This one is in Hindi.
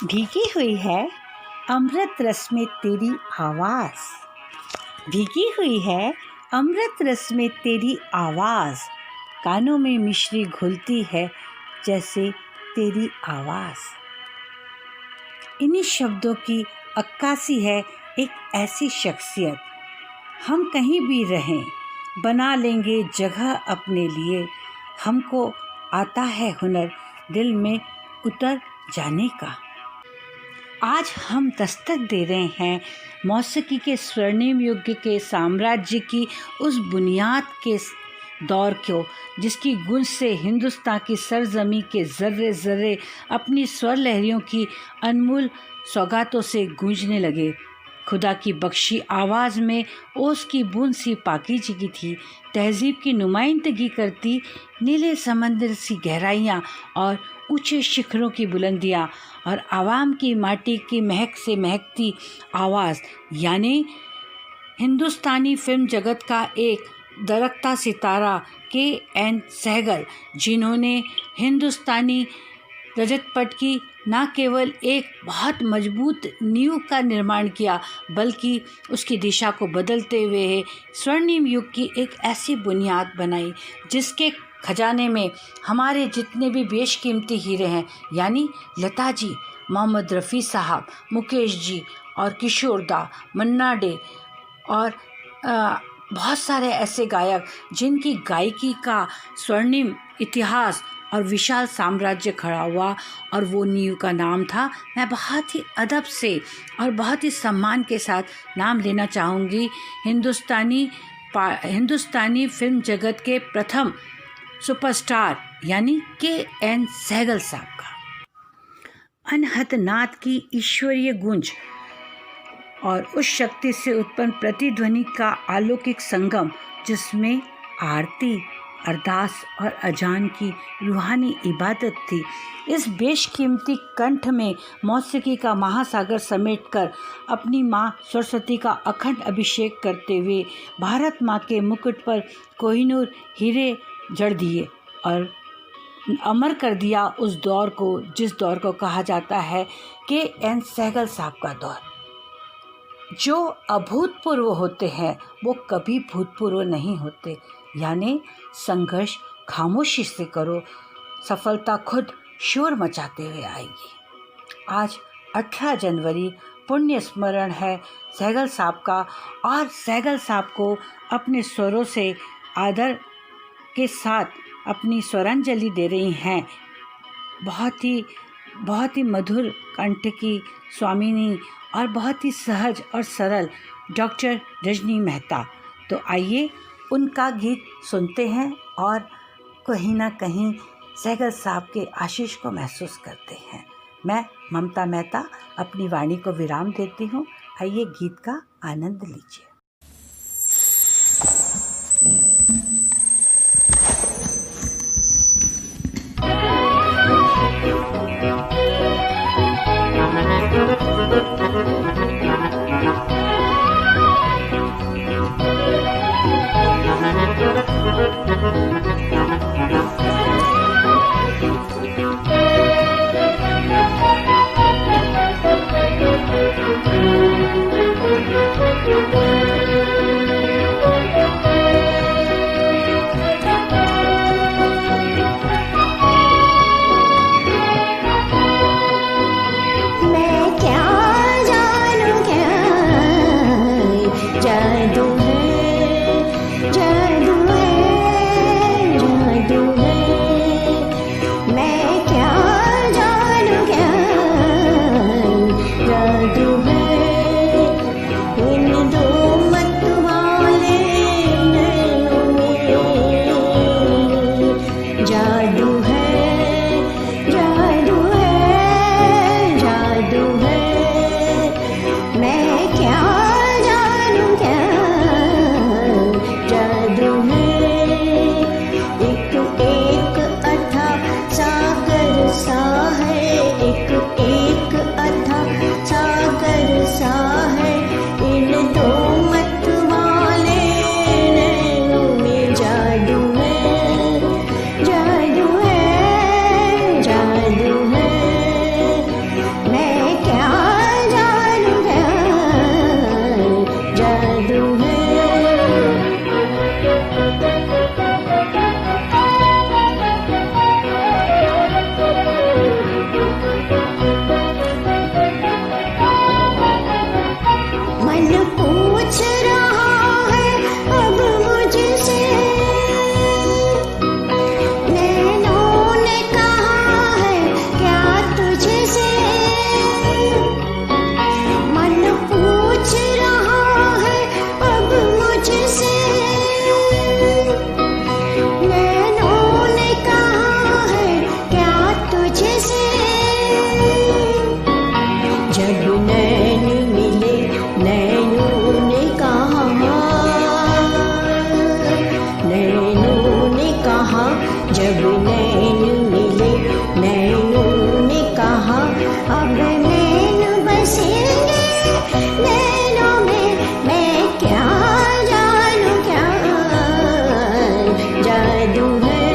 भीगी हुई है अमृत रस में तेरी आवाज़, भीगी हुई है अमृत रस में तेरी आवाज़, कानों में मिश्री घुलती है जैसे तेरी आवाज़। इन्हीं शब्दों की अक्कासी है एक ऐसी शख्सियत, हम कहीं भी रहें बना लेंगे जगह अपने लिए, हमको आता है हुनर दिल में उतर जाने का। आज हम दस्तक दे रहे हैं मौसीकी के स्वर्णिम युग के साम्राज्य की उस बुनियाद के दौर को, जिसकी गूंज से हिंदुस्तान की सरजमी के ज़र्रे ज़र्रे अपनी स्वर लहरियों की अनमोल सौगातों से गूंजने लगे। खुदा की बख्शी आवाज़ में ओस की बूंद सी पाकीज़गी थी, तहज़ीब की नुमाइंदगी करती नीले समंदर सी गहराइयाँ और ऊंचे शिखरों की बुलंदियाँ, और आवाम की माटी की महक से महकती आवाज़, यानी हिंदुस्तानी फिल्म जगत का एक दरकता सितारा के.एन. सहगल, जिन्होंने हिंदुस्तानी रजतपट की न केवल एक बहुत मजबूत नींव का निर्माण किया, बल्कि उसकी दिशा को बदलते हुए स्वर्णिम युग की एक ऐसी बुनियाद बनाई जिसके खजाने में हमारे जितने भी बेशकीमती हीरे हैं, यानी लता जी, मोहम्मद रफ़ी साहब, मुकेश जी और किशोर दा, मन्ना डे और बहुत सारे ऐसे गायक जिनकी गायकी का स्वर्णिम इतिहास और विशाल साम्राज्य खड़ा हुआ, और वो नींव का नाम था, मैं बहुत ही अदब से और बहुत ही सम्मान के साथ नाम लेना चाहूँगी हिंदुस्तानी फिल्म जगत के प्रथम सुपरस्टार यानी के.एन. सहगल साहब का। अनहद नाद की ईश्वरीय गूंज और उस शक्ति से उत्पन्न प्रतिध्वनि का अलौकिक संगम, जिसमें आरती, अरदास और अजान की रूहानी इबादत थी। इस बेशकीमती कंठ में मौसीकी का महासागर समेटकर अपनी माँ सरस्वती का अखंड अभिषेक करते हुए भारत माँ के मुकुट पर कोहिनूर हीरे जड़ दिए और अमर कर दिया उस दौर को, जिस दौर को कहा जाता है के.एन. सहगल साहब का दौर। जो अभूतपूर्व होते हैं वो कभी भूतपूर्व नहीं होते, यानी संघर्ष खामोशी से करो, सफलता खुद शोर मचाते हुए आएगी। आज 18 जनवरी पुण्य स्मरण है सहगल साहब का, और सहगल साहब को अपने स्वरों से आदर के साथ अपनी स्वरांजलि दे रही हैं बहुत ही मधुर कंठ की स्वामिनी और बहुत ही सहज और सरल डॉक्टर रजनी मेहता। तो आइए उनका गीत सुनते हैं और कहीं ना कहीं सहगल साहब के आशीष को महसूस करते हैं। मैं ममता मेहता अपनी वाणी को विराम देती हूँ। आइए गीत का आनंद लीजिए। अब नैन बसेंगे नैनों में, मैं क्या जानू क्या जादू है